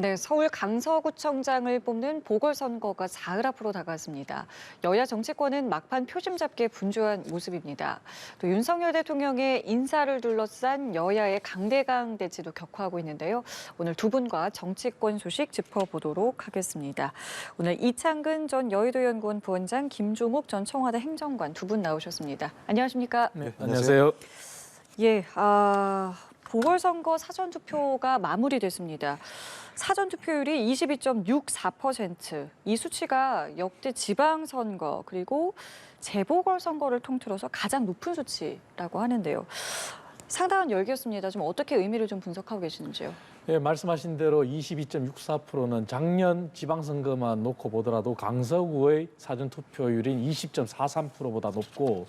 네, 서울 강서구청장을 뽑는 보궐선거가 사흘 앞으로 다가왔습니다. 여야 정치권은 막판 표심 잡기에 분주한 모습입니다. 또 윤석열 대통령의 인사를 둘러싼 여야의 강대강 대치도 격화하고 있는데요. 오늘 두 분과 정치권 소식 짚어보도록 하겠습니다. 오늘 이창근 전 여의도연구원 부원장, 김종욱 전 청와대 행정관 두 분 나오셨습니다. 안녕하십니까? 네, 안녕하세요. 예, 보궐선거 사전투표가 마무리됐습니다. 사전투표율이 22.64%. 이 수치가 역대 지방선거 그리고 재보궐선거를 통틀어서 가장 높은 수치라고 하는데요. 상당한 열기였습니다. 좀 어떻게 의미를 좀 분석하고 계시는지요? 예, 말씀하신 대로 22.64%는 작년 지방선거만 놓고 보더라도 강서구의 사전투표율인 20.43%보다 높고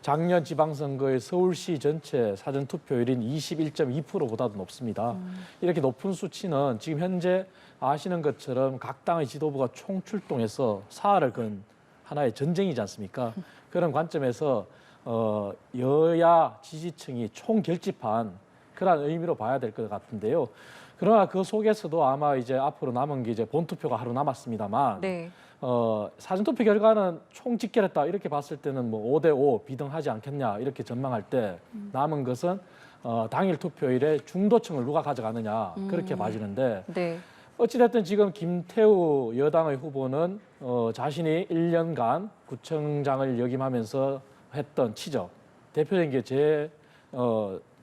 작년 지방선거의 서울시 전체 사전투표율인 21.2%보다도 높습니다. 이렇게 높은 수치는 지금 현재 아시는 것처럼 각 당의 지도부가 총출동해서 사활을 건 하나의 전쟁이지 않습니까? 그런 관점에서 여야 지지층이 총결집한 그런 의미로 봐야 될 것 같은데요. 그러나 그 속에서도 아마 이제 앞으로 남은 게 이제 본투표가 하루 남았습니다만, 네. 사전투표 결과는 총 직결했다 이렇게 봤을 때는 뭐 5대5 비등하지 않겠냐 이렇게 전망할 때 남은 것은 당일 투표일에 중도층을 누가 가져가느냐 그렇게 봐지는데. 네. 어찌됐든 지금 김태우 여당의 후보는 자신이 1년간 구청장을 역임하면서 했던 치적, 대표적인 게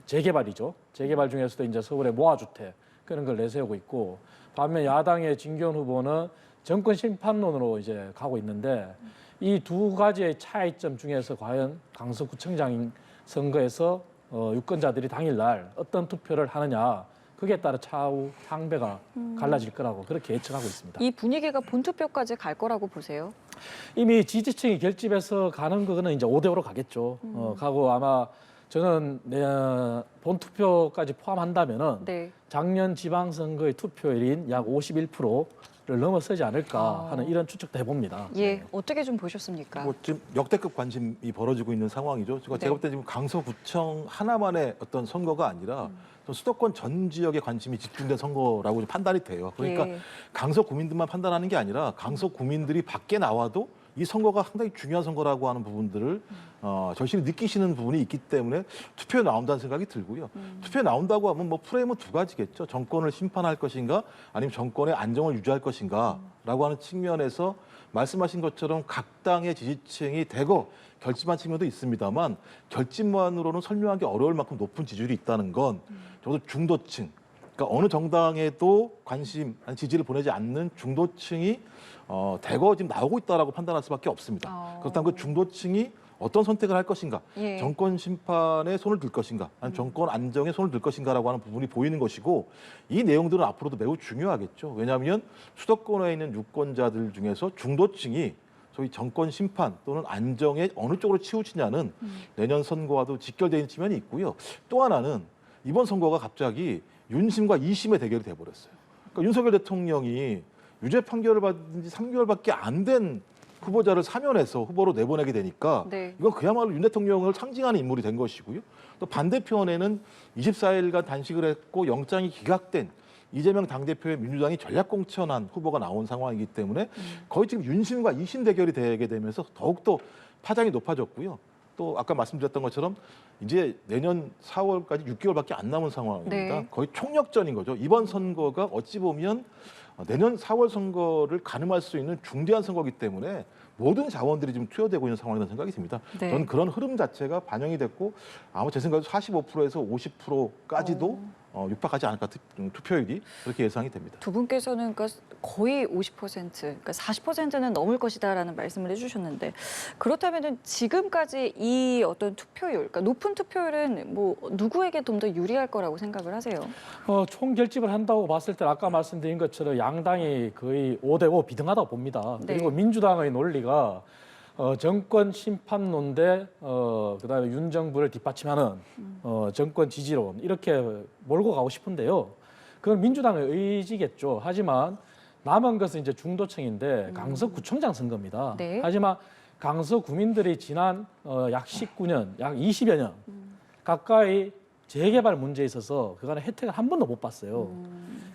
재개발이죠. 재개발 중에서도 이제 서울의 모아주택 그런 걸 내세우고 있고, 반면 야당의 진교훈 후보는 정권 심판론으로 이제 가고 있는데, 이 두 가지의 차이점 중에서 과연 강서구청장 선거에서 유권자들이 당일날 어떤 투표를 하느냐, 그에 따라 차후 향배가 갈라질 거라고 그렇게 예측하고 있습니다. 이 분위기가 본투표까지 갈 거라고 보세요? 이미 지지층이 결집해서 가는 거는 이제 5대5로 가겠죠. 가고 아마 저는 본투표까지 포함한다면은 네. 작년 지방선거의 투표율인 약 51%를 넘어서지 않을까 하는 이런 추측도 해봅니다. 예, 어떻게 좀 보셨습니까? 뭐 지금 역대급 관심이 벌어지고 있는 상황이죠. 제가 볼 때 지금 강서구청 하나만의 어떤 선거가 아니라 수도권 전 지역에 관심이 집중된 선거라고 판단이 돼요. 그러니까 예. 강서 구민들만 판단하는 게 아니라 강서 구민들이 밖에 나와도 이 선거가 상당히 중요한 선거라고 하는 부분들을 절실히 느끼시는 부분이 있기 때문에 투표에 나온다는 생각이 들고요. 투표에 나온다고 하면 뭐 프레임은 두 가지겠죠. 정권을 심판할 것인가, 아니면 정권의 안정을 유지할 것인가라고 하는 측면에서 말씀하신 것처럼 각 당의 지지층이 대거 결집한 측면도 있습니다만, 결집만으로는 설명하기 어려울 만큼 높은 지지율이 있다는 건 적어도 중도층, 그러니까 어느 정당에도 관심, 지지를 보내지 않는 중도층이 대거 지금 나오고 있다라고 판단할 수밖에 없습니다. 그렇다면 그 중도층이 어떤 선택을 할 것인가, 예. 정권 심판에 손을 들 것인가, 아니면 정권 안정에 손을 들 것인가라고 하는 부분이 보이는 것이고, 이 내용들은 앞으로도 매우 중요하겠죠. 왜냐하면 수도권에 있는 유권자들 중에서 중도층이 소위 정권 심판 또는 안정에 어느 쪽으로 치우치냐는 내년 선거와도 직결되어 있는 측면이 있고요. 또 하나는 이번 선거가 갑자기 윤심과 이심의 대결이 돼버렸어요. 그러니까 윤석열 대통령이 유죄 판결을 받은 지 3개월밖에 안 된 후보자를 사면해서 후보로 내보내게 되니까 네. 이건 그야말로 윤 대통령을 상징하는 인물이 된 것이고요. 또 반대편에는 24일간 단식을 했고 영장이 기각된 이재명 당대표의 민주당이 전략공천한 후보가 나온 상황이기 때문에 거의 지금 윤심과 이심 대결이 되게 되면서 더욱더 파장이 높아졌고요. 또 아까 말씀드렸던 것처럼 이제 내년 4월까지 6개월밖에 안 남은 상황입니다. 네. 거의 총력전인 거죠. 이번 선거가 어찌 보면 내년 4월 선거를 가늠할 수 있는 중대한 선거이기 때문에 모든 자원들이 지금 투여되고 있는 상황이라는 생각이 듭니다. 네. 저는 그런 흐름 자체가 반영이 됐고 아마 제 생각에 45%에서 50%까지도 육박하지 않을까, 투표율이 그렇게 예상이 됩니다. 두 분께서는 그러니까 거의 50%, 그러니까 40%는 넘을 것이다라는 말씀을 해주셨는데, 그렇다면은 지금까지 이 어떤 투표율, 그러니까 높은 투표율은 뭐 누구에게 좀 더 유리할 거라고 생각을 하세요? 총결집을 한다고 봤을 때 아까 말씀드린 것처럼 양당이 거의 5대5 비등하다고 봅니다. 네. 그리고 민주당의 논리가 정권 심판론 대 그다음에 윤 정부를 뒷받침하는 정권 지지론, 이렇게 몰고 가고 싶은데요. 그건 민주당의 의지겠죠. 하지만 남은 것은 이제 중도층인데 강서구청장 선거입니다. 네. 하지만 강서 구민들이 지난 약 19년, 약 20여 년 가까이 재개발 문제에 있어서 그간의 혜택을 한 번도 못 봤어요.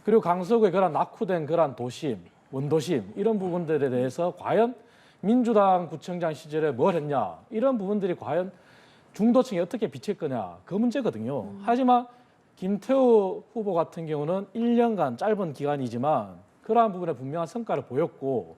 그리고 강서구의 그런 낙후된 그런 도심, 원도심 이런 부분들에 대해서 과연 민주당 구청장 시절에 뭘 했냐 이런 부분들이 과연 중도층에 어떻게 비칠 거냐 그 문제거든요. 하지만 김태우 후보 같은 경우는 1년간 짧은 기간이지만 그러한 부분에 분명한 성과를 보였고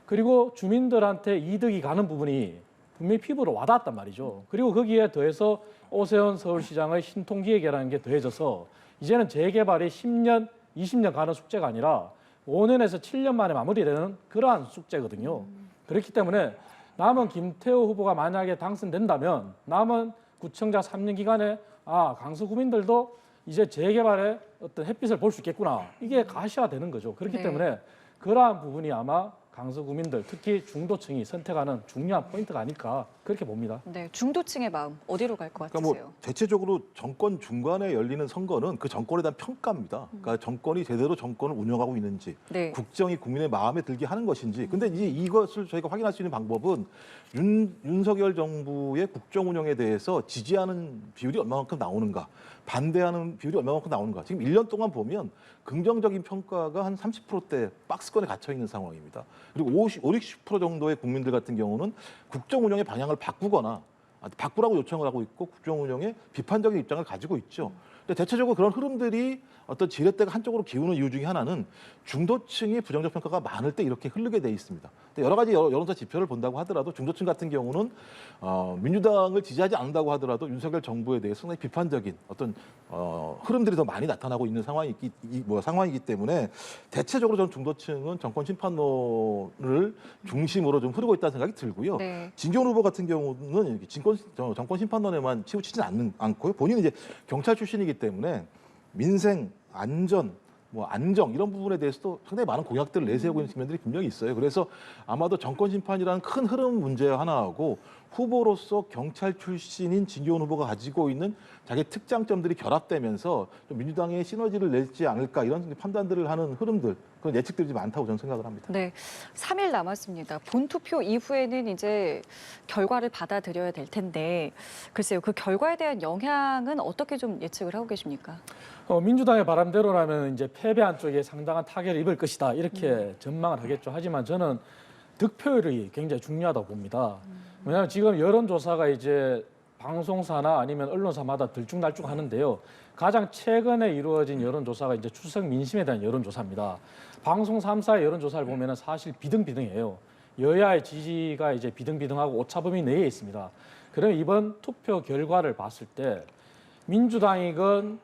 그리고 주민들한테 이득이 가는 부분이 분명히 피부로 와닿았단 말이죠. 그리고 거기에 더해서 오세훈 서울시장의 신통기획이라는 게 더해져서 이제는 재개발이 10년, 20년 가는 숙제가 아니라 5년에서 7년 만에 마무리되는 그러한 숙제거든요. 그렇기 때문에 남은 김태우 후보가 만약에 당선된다면 남은 구청장 3년 기간에 강서 구민들도 이제 재개발의 어떤 햇빛을 볼 수 있겠구나. 이게 가시화되는 거죠. 그렇기 네. 때문에 그러한 부분이 아마 강서 구민들, 특히 중도층이 선택하는 중요한 포인트가 아닐까 그렇게 봅니다. 네, 중도층의 마음 어디로 갈 것 그러니까 같으세요? 뭐 대체적으로 정권 중간에 열리는 선거는 그 정권에 대한 평가입니다. 그러니까 정권이 제대로 정권을 운영하고 있는지, 네. 국정이 국민의 마음에 들게 하는 것인지. 근데 이제 이것을 저희가 확인할 수 있는 방법은 윤석열 정부의 국정 운영에 대해서 지지하는 비율이 얼마만큼 나오는가, 반대하는 비율이 얼마만큼 나오는가. 지금 1년 동안 보면 긍정적인 평가가 한 30%대 박스권에 갇혀 있는 상황입니다. 그리고 60% 정도의 국민들 같은 경우는 국정 운영의 방향을 바꾸라고 요청을 하고 있고 국정 운영에 비판적인 입장을 가지고 있죠. 근데 대체적으로 그런 흐름들이 어떤 지렛대가 한쪽으로 기우는 이유 중에 하나는 중도층이 부정적 평가가 많을 때 이렇게 흐르게 돼 있습니다. 근데 여러 가지 여론조사 지표를 본다고 하더라도 중도층 같은 경우는 민주당을 지지하지 않는다고 하더라도 윤석열 정부에 대해 상당히 비판적인 어떤 흐름들이 더 많이 나타나고 있는 상황이기 때문에 대체적으로 저는 중도층은 정권 심판론을 중심으로 좀 흐르고 있다는 생각이 들고요. 네. 진경훈 후보 같은 경우는 정권 심판론에만 치우치지는 않고요. 본인은 이제 경찰 출신이기 때문에 민생, 안전, 안정 이런 부분에 대해서도 상당히 많은 공약들을 내세우고 있는 측면들이 분명히 있어요. 그래서 아마도 정권 심판이라는 큰 흐름 문제 하나하고 후보로서 경찰 출신인 진경훈 후보가 가지고 있는 자기 특장점들이 결합되면서 좀 민주당의 시너지를 낼지 않을까 이런 판단들을 하는 흐름들, 그런 예측들이 좀 많다고 저는 생각을 합니다. 네, 3일 남았습니다. 본투표 이후에는 이제 결과를 받아들여야 될 텐데 글쎄요, 그 결과에 대한 영향은 어떻게 좀 예측을 하고 계십니까? 민주당의 바람대로라면 이제 패배한 쪽에 상당한 타격을 입을 것이다 이렇게 전망을 하겠죠. 하지만 저는 득표율이 굉장히 중요하다고 봅니다. 왜냐하면 지금 여론조사가 이제 방송사나 아니면 언론사마다 들쭉날쭉 하는데요. 가장 최근에 이루어진 여론조사가 이제 추석 민심에 대한 여론조사입니다. 방송 3사의 여론조사를 보면은 사실 비등비등해요. 여야의 지지가 이제 비등비등하고 오차범위 내에 있습니다. 그럼 이번 투표 결과를 봤을 때 민주당이건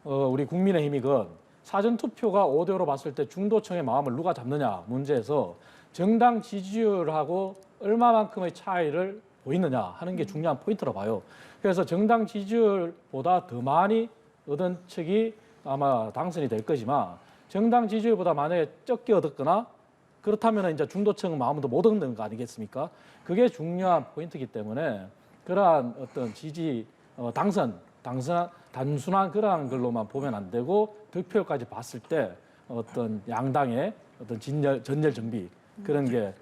우리 국민의힘이건 사전투표가 5대5로 봤을 때 중도층의 마음을 누가 잡느냐 문제에서 정당 지지율하고 얼마만큼의 차이를 보이느냐 하는 게 중요한 포인트로 봐요. 그래서 정당 지지율보다 더 많이 얻은 측이 아마 당선이 될 거지만 정당 지지율보다 만약에 적게 얻었거나 그렇다면 이제 중도층 마음도 못 얻는 거 아니겠습니까? 그게 중요한 포인트이기 때문에 그러한 어떤 지지 단순한 그러한 걸로만 보면 안 되고 득표까지 봤을 때 어떤 양당의 어떤 전열 정비 그런 게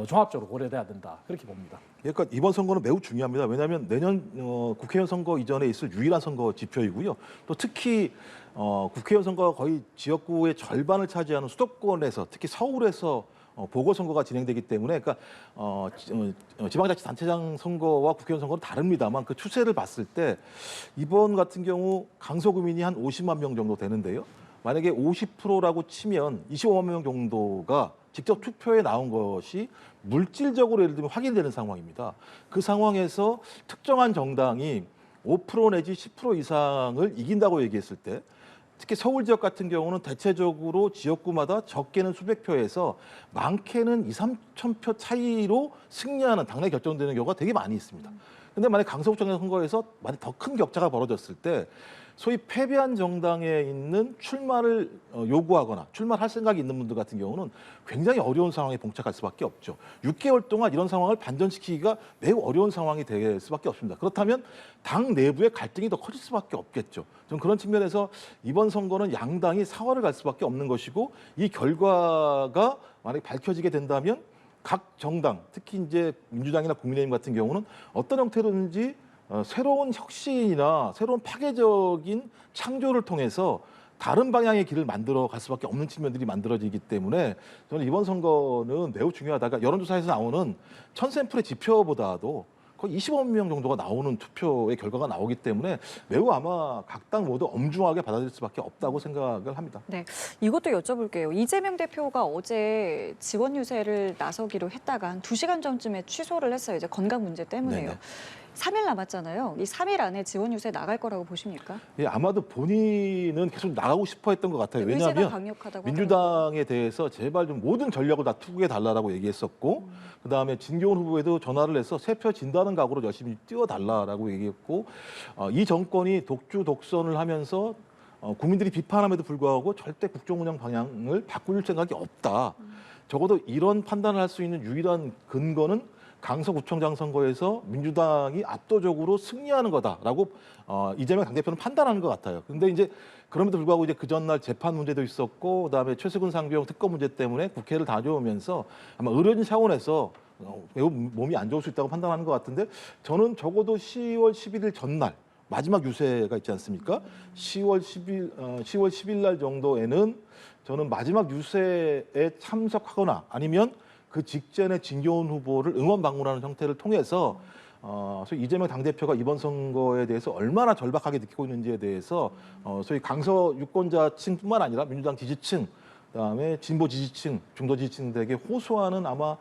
종합적으로 고려돼야 된다 그렇게 봅니다. 그러니까 이번 선거는 매우 중요합니다. 왜냐하면 내년 국회의원 선거 이전에 있을 유일한 선거 지표이고요. 또 특히 국회의원 선거가 거의 지역구의 절반을 차지하는 수도권에서 특히 서울에서 보궐선거가 진행되기 때문에 그러니까 지방자치단체장 선거와 국회의원 선거는 다릅니다만 그 추세를 봤을 때 이번 같은 경우 강서구민이 한 50만 명 정도 되는데요. 만약에 50%라고 치면 25만 명 정도가 직접 투표에 나온 것이 물질적으로 예를 들면 확인되는 상황입니다. 그 상황에서 특정한 정당이 5% 내지 10% 이상을 이긴다고 얘기했을 때 특히 서울 지역 같은 경우는 대체적으로 지역구마다 적게는 수백 표에서 많게는 2, 3천 표 차이로 승리하는 당내 결정되는 경우가 되게 많이 있습니다. 근데 만약 강서구청장 선거에서 만약 더 큰 격차가 벌어졌을 때 소위 패배한 정당에 있는 출마를 요구하거나 출마할 생각이 있는 분들 같은 경우는 굉장히 어려운 상황에 봉착할 수밖에 없죠. 6개월 동안 이런 상황을 반전시키기가 매우 어려운 상황이 될 수밖에 없습니다. 그렇다면 당 내부의 갈등이 더 커질 수밖에 없겠죠. 저는 그런 측면에서 이번 선거는 양당이 사활을 갈 수밖에 없는 것이고 이 결과가 만약에 밝혀지게 된다면 각 정당, 특히 이제 민주당이나 국민의힘 같은 경우는 어떤 형태로든지 새로운 혁신이나 새로운 파괴적인 창조를 통해서 다른 방향의 길을 만들어 갈 수밖에 없는 측면들이 만들어지기 때문에 저는 이번 선거는 매우 중요하다. 그러니까 여론조사에서 나오는 1000샘플의 지표보다도 거의 25만 명 정도가 나오는 투표의 결과가 나오기 때문에 매우 아마 각 당 모두 엄중하게 받아들일 수밖에 없다고 생각을 합니다. 네, 이것도 여쭤볼게요. 이재명 대표가 어제 지원 유세를 나서기로 했다가 한 2시간 전쯤에 취소를 했어요. 이제 건강 문제 때문에요. 네네. 3일 남았잖아요. 이 3일 안에 지원 유세 나갈 거라고 보십니까? 예, 아마도 본인은 계속 나가고 싶어 했던 것 같아요. 의지가 왜냐하면 강력하다고 하더라고요. 민주당에 대해서 제발 좀 모든 전력을 다 투구해달라고 얘기했었고 그다음에 진교훈 후보에도 전화를 해서 세 표 진다는 각오로 열심히 뛰어달라고 얘기했고 이 정권이 독주 독선을 하면서 국민들이 비판함에도 불구하고 절대 국정 운영 방향을 바꿀 생각이 없다. 적어도 이런 판단을 할 수 있는 유일한 근거는 강서구청장 선거에서 민주당이 압도적으로 승리하는 거다라고 이재명 당대표는 판단하는 것 같아요. 근데 이제 그럼에도 불구하고 이제 그 전날 재판 문제도 있었고 그다음에 최수근 상병 특검 문제 때문에 국회를 다녀오면서 아마 의료진 차원에서 매우 몸이 안 좋을 수 있다고 판단하는 것 같은데 저는 적어도 10월 11일 전날 마지막 유세가 있지 않습니까? 10월 10일 날 정도에는 저는 마지막 유세에 참석하거나 아니면 그 직전에 진교훈 후보를 응원 방문하는 형태를 통해서 소위 이재명 당대표가 이번 선거에 대해서 얼마나 절박하게 느끼고 있는지에 대해서 소위 강서 유권자층뿐만 아니라 민주당 지지층, 그다음에 진보 지지층, 중도 지지층들에게 호소하는 아마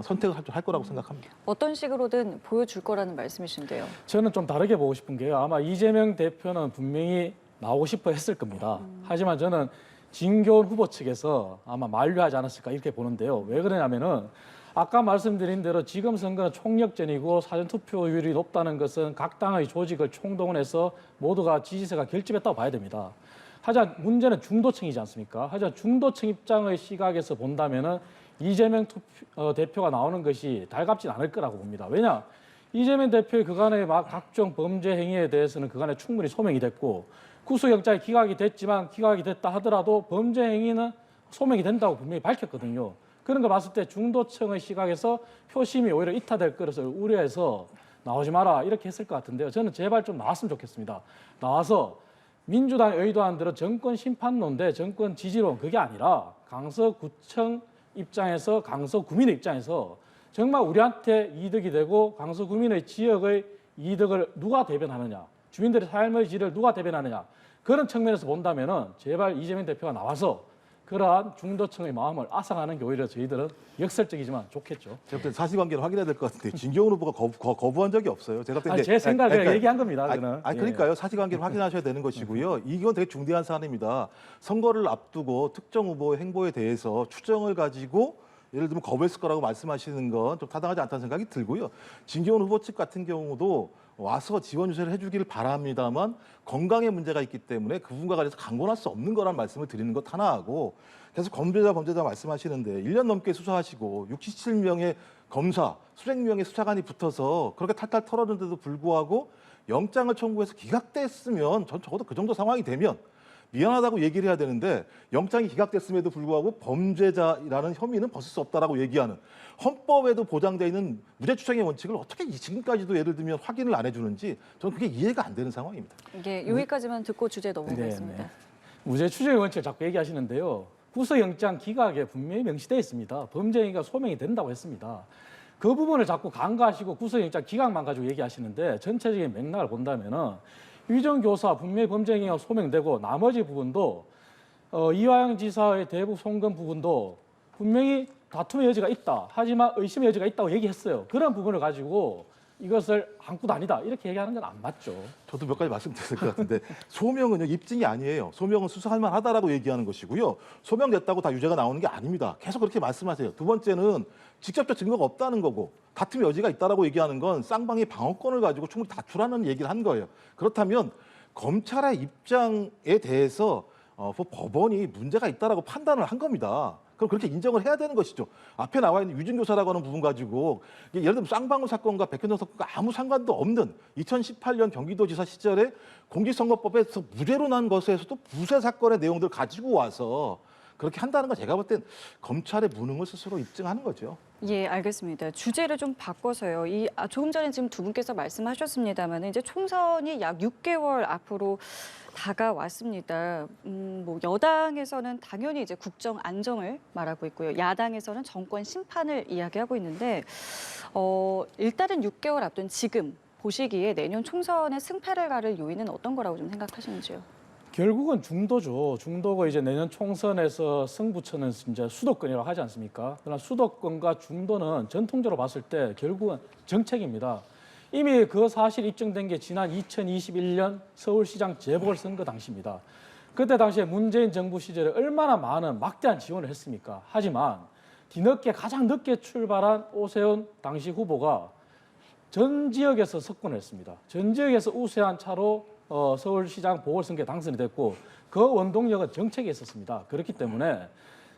선택을 할 거라고 생각합니다. 어떤 식으로든 보여줄 거라는 말씀이신데요. 저는 좀 다르게 보고 싶은 게요. 아마 이재명 대표는 분명히 나오고 싶어 했을 겁니다. 하지만 저는 진교훈 후보 측에서 아마 만류하지 않았을까 이렇게 보는데요. 왜 그러냐면은 아까 말씀드린 대로 지금 선거는 총력전이고 사전투표율이 높다는 것은 각 당의 조직을 총동원해서 모두가 지지세가 결집했다고 봐야 됩니다. 하지만 문제는 중도층이지 않습니까? 하지만 중도층 입장의 시각에서 본다면은 이재명 대표가 나오는 것이 달갑진 않을 거라고 봅니다. 왜냐? 이재명 대표의 그간의 각종 범죄 행위에 대해서는 그간에 충분히 소명이 됐고 구속영장이 기각이 됐지만 기각이 됐다 하더라도 범죄 행위는 소명이 된다고 분명히 밝혔거든요. 그런 거 봤을 때 중도층의 시각에서 표심이 오히려 이탈될 것을 우려해서 나오지 마라 이렇게 했을 것 같은데요. 저는 제발 좀 나왔으면 좋겠습니다. 나와서 민주당이 의도한 대로 정권 심판론 대 정권 지지론 그게 아니라 강서구청 입장에서 강서구민의 입장에서 정말 우리한테 이득이 되고 강서구민의 지역의 이득을 누가 대변하느냐 주민들의 삶의 질을 누가 대변하느냐 그런 측면에서 본다면은 제발 이재명 대표가 나와서 그러한 중도층의 마음을 앗아가는 게 오히려 저희들은 역설적이지만 좋겠죠. 제가 볼 때 사실관계를 확인해야 될 것 같은데 진교훈 후보가 거부한 적이 없어요. 제가 볼 때 제 생각을 그러니까, 얘기한 겁니다. 저는. 그러니까요. 사실관계를 확인하셔야 되는 것이고요. 이건 되게 중대한 사안입니다. 선거를 앞두고 특정 후보의 행보에 대해서 추정을 가지고 예를 들면 거부했을 거라고 말씀하시는 건 좀 타당하지 않다는 생각이 들고요. 진교훈 후보 측 같은 경우도 와서 지원 유세를 해주기를 바랍니다만 건강에 문제가 있기 때문에 그분과 관해서 강권할 수 없는 거란 말씀을 드리는 것 하나하고 계속 범죄자 말씀하시는데 1년 넘게 수사하시고 67명의 검사, 수백 명의 수사관이 붙어서 그렇게 탈탈 털었는데도 불구하고 영장을 청구해서 기각됐으면 전 적어도 그 정도 상황이 되면 미안하다고 얘기를 해야 되는데 영장이 기각됐음에도 불구하고 범죄자라는 혐의는 벗을 수 없다라고 얘기하는 헌법에도 보장되어 있는 무죄 추정의 원칙을 어떻게 지금까지도 예를 들면 확인을 안 해주는지 저는 그게 이해가 안 되는 상황입니다. 이게 여기까지만 듣고 주제 넘어가겠습니다. 무죄 추정의 원칙을 자꾸 얘기하시는데요. 구속영장 기각에 분명히 명시되어 있습니다. 범죄 행위가 소명이 된다고 했습니다. 그 부분을 자꾸 간과하시고 구속영장 기각만 가지고 얘기하시는데 전체적인 맥락을 본다면은 위정교사 분명히 범죄 행위가 소명되고 나머지 부분도 이화영 지사의 대북 송금 부분도 분명히 다툼의 여지가 있다. 하지만 의심의 여지가 있다고 얘기했어요. 그런 부분을 가지고 이것을 한국 아니다 이렇게 얘기하는 건 안 맞죠. 저도 몇 가지 말씀드릴 것 같은데 소명은요 입증이 아니에요. 소명은 수사할 만하다라고 얘기하는 것이고요. 소명됐다고 다 유죄가 나오는 게 아닙니다. 계속 그렇게 말씀하세요. 두 번째는 직접적 증거가 없다는 거고 다툼의 여지가 있다라고 얘기하는 건 쌍방이 방어권을 가지고 충분히 다투라는 얘기를 한 거예요. 그렇다면 검찰의 입장에 대해서 법원이 문제가 있다라고 판단을 한 겁니다. 그럼 그렇게 인정을 해야 되는 것이죠. 앞에 나와 있는 유증교사라고 하는 부분 가지고 예를 들면 쌍방울 사건과 백현정 사건과 아무 상관도 없는 2018년 경기도지사 시절에 공직선거법에서 무죄로 난 것에서도 부세 사건의 내용들을 가지고 와서 그렇게 한다는 건 제가 볼 땐 검찰의 무능을 스스로 입증하는 거죠. 예, 알겠습니다. 주제를 좀 바꿔서요. 조금 전에 지금 두 분께서 말씀하셨습니다만 이제 총선이 약 6개월 앞으로 다가왔습니다. 뭐 여당에서는 당연히 이제 국정 안정을 말하고 있고요. 야당에서는 정권 심판을 이야기하고 있는데 일단은 6개월 앞둔 지금 보시기에 내년 총선의 승패를 가를 요인은 어떤 거라고 좀 생각하시는지요? 결국은 중도죠. 중도가 이제 내년 총선에서 승부처는 이제 수도권이라고 하지 않습니까? 그러나 수도권과 중도는 전통적으로 봤을 때 결국은 정책입니다. 이미 그 사실 입증된 게 지난 2021년 서울시장 재보궐선거 당시입니다. 그때 당시에 문재인 정부 시절에 얼마나 많은 막대한 지원을 했습니까? 하지만 뒤늦게 가장 늦게 출발한 오세훈 당시 후보가 전 지역에서 석권을 했습니다. 전 지역에서 우세한 차로 서울시장 보궐선거에 당선이 됐고 그 원동력은 정책에 있었습니다. 그렇기 때문에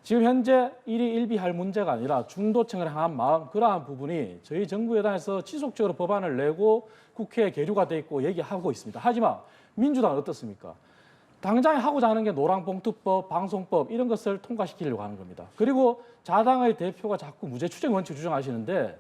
지금 현재 일희일비할 문제가 아니라 중도층을 향한 마음, 그러한 부분이 저희 정부 여당에서 지속적으로 법안을 내고 국회에 계류가 돼 있고 얘기하고 있습니다. 하지만 민주당은 어떻습니까? 당장 하고자 하는 게 노랑봉투법, 방송법 이런 것을 통과시키려고 하는 겁니다. 그리고 자당의 대표가 자꾸 무죄추정 원칙 주장하시는데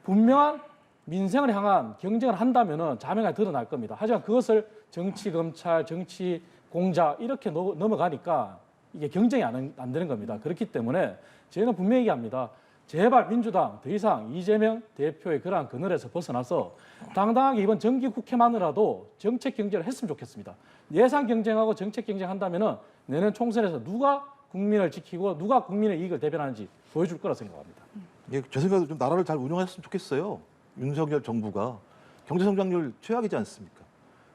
분명한 민생을 향한 경쟁을 한다면은 자명하게 드러날 겁니다. 하지만 그것을 정치 검찰, 정치 공자 이렇게 넘어가니까 이게 경쟁이 안 되는 겁니다. 그렇기 때문에 저희는 분명히 얘기합니다. 제발 민주당 더 이상 이재명 대표의 그러한 그늘에서 벗어나서 당당하게 이번 정기국회만이라도 정책 경쟁을 했으면 좋겠습니다. 예산 경쟁하고 정책 경쟁한다면은 내년 총선에서 누가 국민을 지키고 누가 국민의 이익을 대변하는지 보여줄 거라 생각합니다. 예, 제 생각에도 좀 나라를 잘 운영했으면 좋겠어요. 윤석열 정부가 경제 성장률 최악이지 않습니까?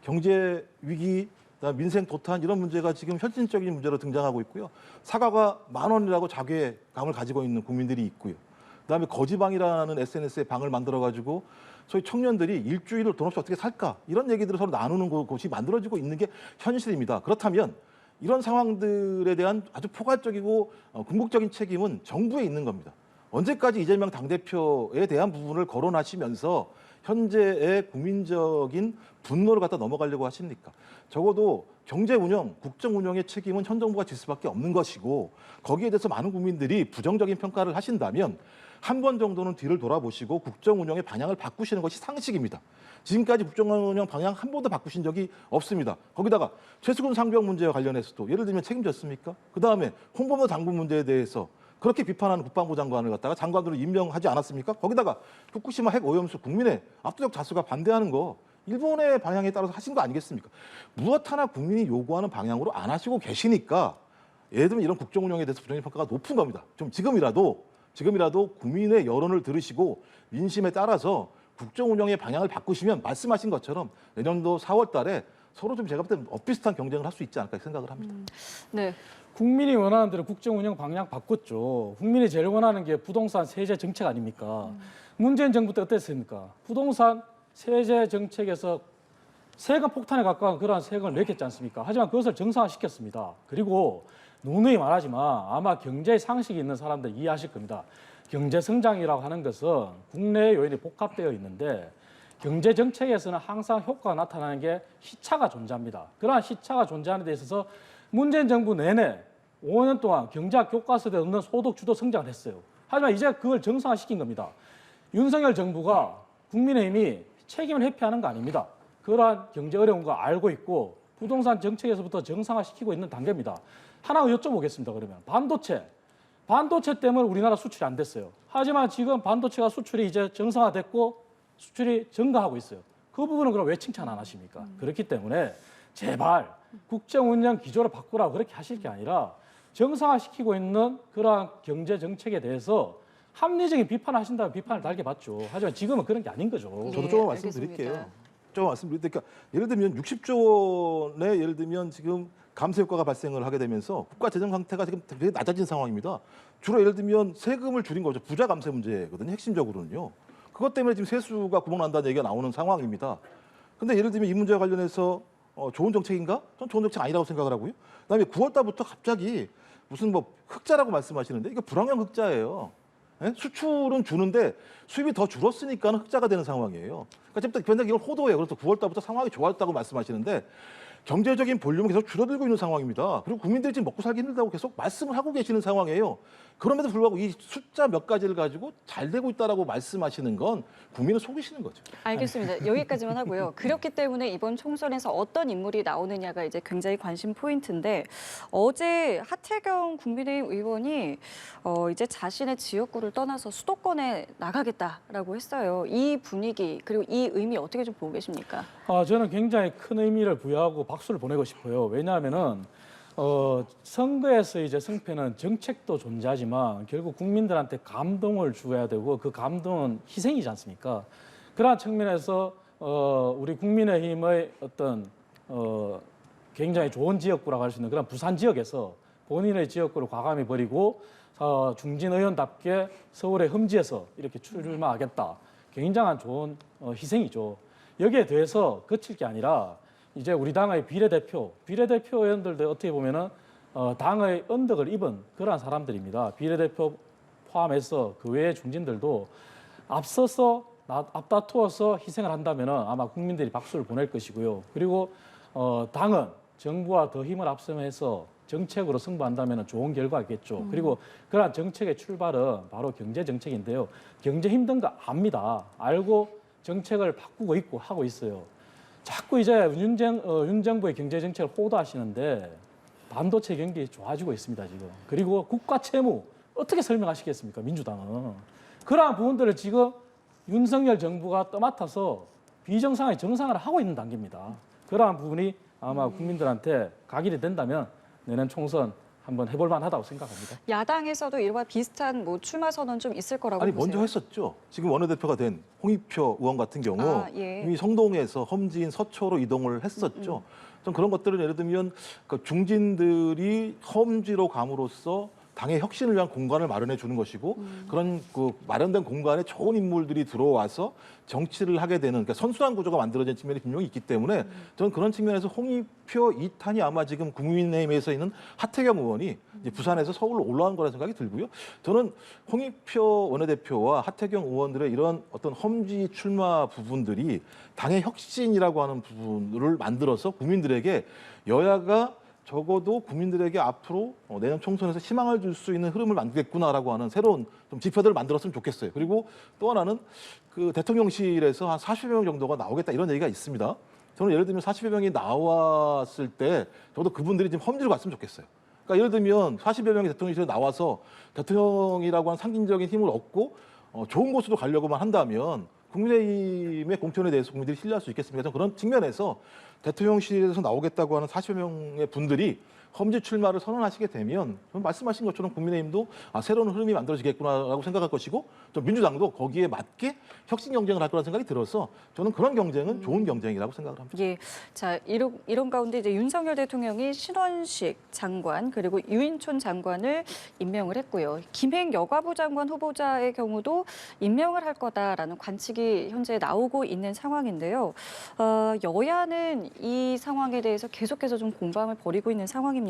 경제 위기, 민생 도탄 이런 문제가 지금 현실적인 문제로 등장하고 있고요. 사과가 10,000원이라고 자괴감을 가지고 있는 국민들이 있고요. 그다음에 거지방이라는 SNS에 방을 만들어가지고 소위 청년들이 일주일을 돈 없이 어떻게 살까 이런 얘기들을 서로 나누는 곳이 만들어지고 있는 게 현실입니다. 그렇다면 이런 상황들에 대한 아주 포괄적이고 궁극적인 책임은 정부에 있는 겁니다. 언제까지 이재명 당대표에 대한 부분을 거론하시면서 현재의 국민적인 분노를 갖다 넘어가려고 하십니까? 적어도 경제 운영, 국정 운영의 책임은 현 정부가 질 수밖에 없는 것이고 거기에 대해서 많은 국민들이 부정적인 평가를 하신다면 한 번 정도는 뒤를 돌아보시고 국정 운영의 방향을 바꾸시는 것이 상식입니다. 지금까지 국정 운영 방향 한 번도 바꾸신 적이 없습니다. 거기다가 최수근 상병 문제와 관련해서도 예를 들면 책임졌습니까? 그다음에 홍범도 당국 문제에 대해서 그렇게 비판하는 국방부 장관을 갖다가 장관으로 임명하지 않았습니까? 거기다가 후쿠시마 핵 오염수 국민의 압도적 다수가 반대하는 거 일본의 방향에 따라서 하신 거 아니겠습니까? 무엇 하나 국민이 요구하는 방향으로 안 하시고 계시니까 예를 들면 이런 국정 운영에 대해서 부정적 평가가 높은 겁니다. 좀 지금이라도 국민의 여론을 들으시고 민심에 따라서 국정 운영의 방향을 바꾸시면 말씀하신 것처럼 내년도 4월 달에 서로 좀 제가 볼 때 엇비슷한 경쟁을 할 수 있지 않을까 생각을 합니다. 네. 국민이 원하는 대로 국정 운영 방향 바꿨죠. 국민이 제일 원하는 게 부동산 세제 정책 아닙니까? 문재인 정부 때 어땠습니까? 부동산 세제 정책에서 세금 폭탄에 가까운 그러한 세금을 매겼지 않습니까? 하지만 그것을 정상화시켰습니다. 그리고 누누이 말하지만 아마 경제의 상식이 있는 사람들 이해하실 겁니다. 경제 성장이라고 하는 것은 국내의 요인이 복합되어 있는데 경제 정책에서는 항상 효과가 나타나는 게 시차가 존재합니다. 그러한 시차가 존재하는 데 있어서 문재인 정부 내내 5년 동안 경제학 교과서에 없는 소득 주도 성장을 했어요. 하지만 이제 그걸 정상화시킨 겁니다. 윤석열 정부가 국민의힘이 책임을 회피하는 거 아닙니다. 그러한 경제 어려운 거 알고 있고 부동산 정책에서부터 정상화시키고 있는 단계입니다. 하나 여쭤보겠습니다. 그러면 반도체 때문에 우리나라 수출이 안 됐어요. 하지만 지금 반도체가 수출이 이제 정상화됐고 수출이 증가하고 있어요. 그 부분은 그럼 왜 칭찬 안 하십니까? 그렇기 때문에 제발 국정 운영 기조를 바꾸라고 그렇게 하실 게 아니라 정상화시키고 있는 그러한 경제 정책에 대해서 합리적인 비판을 하신다면 비판을 달게 받죠. 하지만 지금은 그런 게 아닌 거죠. 저도 네, 조금 알겠습니다. 말씀드릴게요. 그러니까 예를 들면 60조 원의 예를 들면 지금 감세 효과가 발생을 하게 되면서 국가 재정 상태가 지금 되게 낮아진 상황입니다. 주로 예를 들면 세금을 줄인 거죠. 부자 감세 문제거든요. 핵심적으로는요. 그것 때문에 지금 세수가 구멍 난다는 얘기가 나오는 상황입니다. 근데 예를 들면 이 문제와 관련해서 좋은 정책인가? 전 좋은 정책 아니라고 생각을 하고요. 그다음에 9월 달부터 갑자기 무슨 뭐 흑자라고 말씀하시는데 이거 불황형 흑자예요. 예? 수출은 주는데 수입이 더 줄었으니까 흑자가 되는 상황이에요. 그러니까 지금 변덕 이걸 호도해요. 그래서 9월 달부터 상황이 좋아졌다고 말씀하시는데 경제적인 볼륨은 계속 줄어들고 있는 상황입니다. 그리고 국민들이 지금 먹고 살기 힘들다고 계속 말씀을 하고 계시는 상황이에요. 그럼에도 불구하고 이 숫자 몇 가지를 가지고 잘 되고 있다라고 말씀하시는 건 국민을 속이시는 거죠. 알겠습니다. 여기까지만 하고요. 그렇기 때문에 이번 총선에서 어떤 인물이 나오느냐가 이제 굉장히 관심 포인트인데 어제 하태경 국민의힘 의원이 이제 자신의 지역구를 떠나서 수도권에 나가겠다라고 했어요. 이 분위기 그리고 이 의미 어떻게 좀 보고 계십니까? 저는 굉장히 큰 의미를 부여하고 박수를 보내고 싶어요. 왜냐하면은 선거에서 이제 승패는 정책도 존재하지만 결국 국민들한테 감동을 줘야 되고 그 감동은 희생이지 않습니까? 그러한 측면에서 우리 국민의힘의 어떤 굉장히 좋은 지역구라고 할 수 있는 그런 부산 지역에서 본인의 지역구를 과감히 버리고 중진 의원답게 서울의 험지에서 이렇게 출마하겠다. 굉장한 좋은 희생이죠. 여기에 대해서 그칠 게 아니라 이제 우리 당의 비례대표 의원들도 어떻게 보면은 당의 언덕을 입은 그러한 사람들입니다. 비례대표 포함해서 그 외의 중진들도 앞다투어서 희생을 한다면은 아마 국민들이 박수를 보낼 것이고요. 그리고 당은 정부와 더 힘을 합성해서 정책으로 승부한다면 좋은 결과겠죠. 그리고 그러한 정책의 출발은 바로 경제 정책인데요. 경제 힘든 거 압니다. 알고 정책을 바꾸고 있고 하고 있어요. 자꾸 이제 윤 정부의 경제 정책을 호도하시는데 반도체 경기 좋아지고 있습니다 지금. 그리고 국가 채무 어떻게 설명하시겠습니까 민주당은. 그러한 부분들을 지금 윤석열 정부가 떠맡아서 비정상의 정상화를 하고 있는 단계입니다. 그러한 부분이 아마 국민들한테 각일이 된다면 내년 총선 한번 해볼 만하다고 생각합니다. 야당에서도 이와 비슷한 뭐 출마 선언 좀 있을 거라고 아니 보세요? 먼저 했었죠. 지금 원내대표가 된 홍익표 의원 같은 경우 예. 이미 성동에서 험지인 서초로 이동을 했었죠. 좀 그런 것들은 예를 들면 그 중진들이 험지로 감으로써 당의 혁신을 위한 공간을 마련해 주는 것이고 그런 그 마련된 공간에 좋은 인물들이 들어와서 정치를 하게 되는 그러니까 선순환 구조가 만들어진 측면이 분명히 있기 때문에 저는 그런 측면에서 홍익표 2탄이 아마 지금 국민의힘에서 있는 하태경 의원이 이제 부산에서 서울로 올라온 거라는 생각이 들고요. 저는 홍익표 원내대표와 하태경 의원들의 이런 어떤 험지 출마 부분들이 당의 혁신이라고 하는 부분을 만들어서 국민들에게 여야가 적어도 국민들에게 앞으로 내년 총선에서 희망을 줄 수 있는 흐름을 만들겠구나라고 하는 새로운 좀 지표들을 만들었으면 좋겠어요. 그리고 또 하나는 그 대통령실에서 한 40여 명 정도가 나오겠다 이런 얘기가 있습니다. 저는 예를 들면 40여 명이 나왔을 때 저도 그분들이 지금 험지로 갔으면 좋겠어요. 그러니까 예를 들면 40여 명이 대통령실에 나와서 대통령이라고 하는 상징적인 힘을 얻고 좋은 곳으로 가려고만 한다면 국민의힘의 공천에 대해서 국민들이 신뢰할 수 있겠습니까? 저는 그런 측면에서 대통령실에서 나오겠다고 하는 40여 명의 분들이 험지 출마를 선언하시게 되면 말씀하신 것처럼 국민의힘도 새로운 흐름이 만들어지겠구나라고 생각할 것이고 또 민주당도 거기에 맞게 혁신 경쟁을 할 거라는 생각이 들어서 저는 그런 경쟁은 좋은 경쟁이라고 생각을 합니다. 예, 자 이런 가운데 이제 윤석열 대통령이 신원식 장관 그리고 유인촌 장관을 임명을 했고요. 김행 여가부 장관 후보자의 경우도 임명을 할 거다라는 관측이 현재 나오고 있는 상황인데요. 여야는 이 상황에 대해서 계속해서 좀 공방을 벌이고 있는 상황입니다.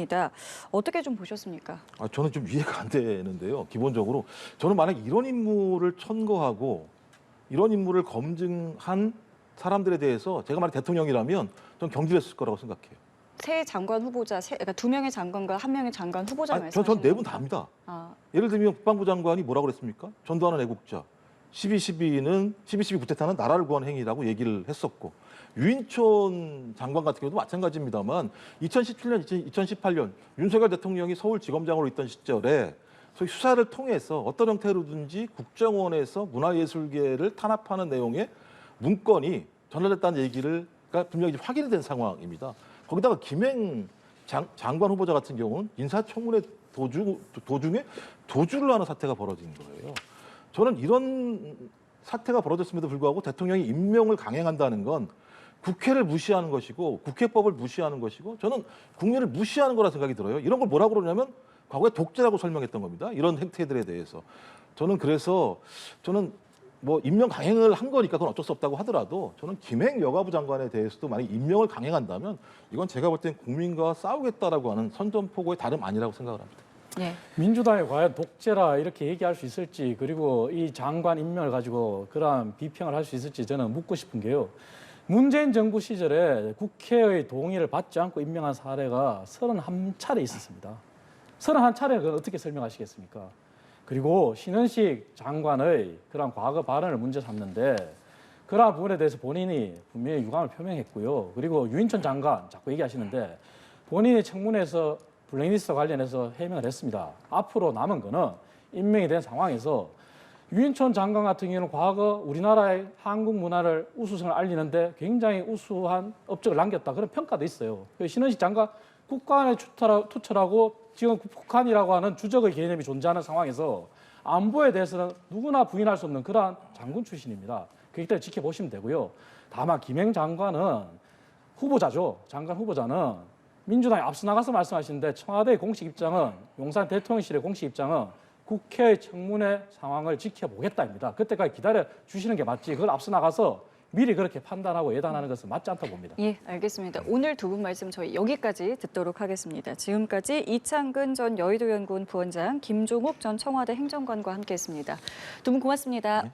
어떻게 좀 보셨습니까? 저는 좀 이해가 안 되는데요. 기본적으로 저는 만약 이런 인물을 천거하고 이런 인물을 검증한 사람들에 대해서 제가 만약 대통령이라면 좀 경질했을 거라고 생각해요. 세 장관 후보자, 그러니까 2명의 장관과 1명의 장관 후보자 말씀하시는 전 네 분 겁니까? 다입니다. 아, 예를 들면 국방부 장관이 뭐라고 그랬습니까? 전두환은 애국자, 12.12 구테타는 나라를 구한 행위라고 얘기를 했었고 유인촌 장관 같은 경우도 마찬가지입니다만 2017년, 2018년 윤석열 대통령이 서울지검장으로 있던 시절에 소위 수사를 통해서 어떤 형태로든지 국정원에서 문화예술계를 탄압하는 내용의 문건이 전달됐다는 얘기가 분명히 확인이 된 상황입니다. 거기다가 김행 장관 후보자 같은 경우는 인사청문회 도중에 도주를 하는 사태가 벌어진 거예요. 저는 이런 사태가 벌어졌음에도 불구하고 대통령이 임명을 강행한다는 건 국회를 무시하는 것이고 국회법을 무시하는 것이고 저는 국민을 무시하는 거라 생각이 들어요. 이런 걸 뭐라고 그러냐면 과거에 독재라고 설명했던 겁니다. 이런 행태들에 대해서. 저는 뭐 임명 강행을 한 거니까 그건 어쩔 수 없다고 하더라도 저는 김행 여가부 장관에 대해서도 만약 임명을 강행한다면 이건 제가 볼 땐 국민과 싸우겠다라고 하는 선전포고의 다름 아니라고 생각을 합니다. 예. 민주당이 과연 독재라 이렇게 얘기할 수 있을지 그리고 이 장관 임명을 가지고 그러한 비평을 할 수 있을지 저는 묻고 싶은 게요. 문재인 정부 시절에 국회의 동의를 받지 않고 임명한 사례가 31차례 있었습니다. 31차례 그건 어떻게 설명하시겠습니까? 그리고 신은식 장관의 그런 과거 발언을 문제 삼는데 그러한 부분에 대해서 본인이 분명히 유감을 표명했고요. 그리고 유인천 장관 자꾸 얘기하시는데 본인이 청문회에서 블랙리스트 관련해서 해명을 했습니다. 앞으로 남은 거는 임명이 된 상황에서 유인천 장관 같은 경우는 과거 우리나라의 한국 문화를 우수성을 알리는데 굉장히 우수한 업적을 남겼다. 그런 평가도 있어요. 신은식 장관 국가안에 투철하고 지금 북한이라고 하는 주적의 개념이 존재하는 상황에서 안보에 대해서는 누구나 부인할 수 없는 그러한 장군 출신입니다. 그렇기 때문에 지켜보시면 되고요. 다만 김행 장관은 후보자죠. 장관 후보자는 민주당이 앞서 나가서 말씀하시는데 청와대의 공식 입장은 용산 대통령실의 공식 입장은 국회의 청문회 상황을 지켜보겠다입니다. 그때까지 기다려 주시는 게 맞지. 그걸 앞서 나가서 미리 그렇게 판단하고 예단하는 것은 맞지 않다고 봅니다. 예, 알겠습니다. 오늘 두 분 말씀 저희 여기까지 듣도록 하겠습니다. 지금까지 이창근 전 여의도연구원 부원장, 김종욱 전 청와대 행정관과 함께했습니다. 두 분 고맙습니다. 네.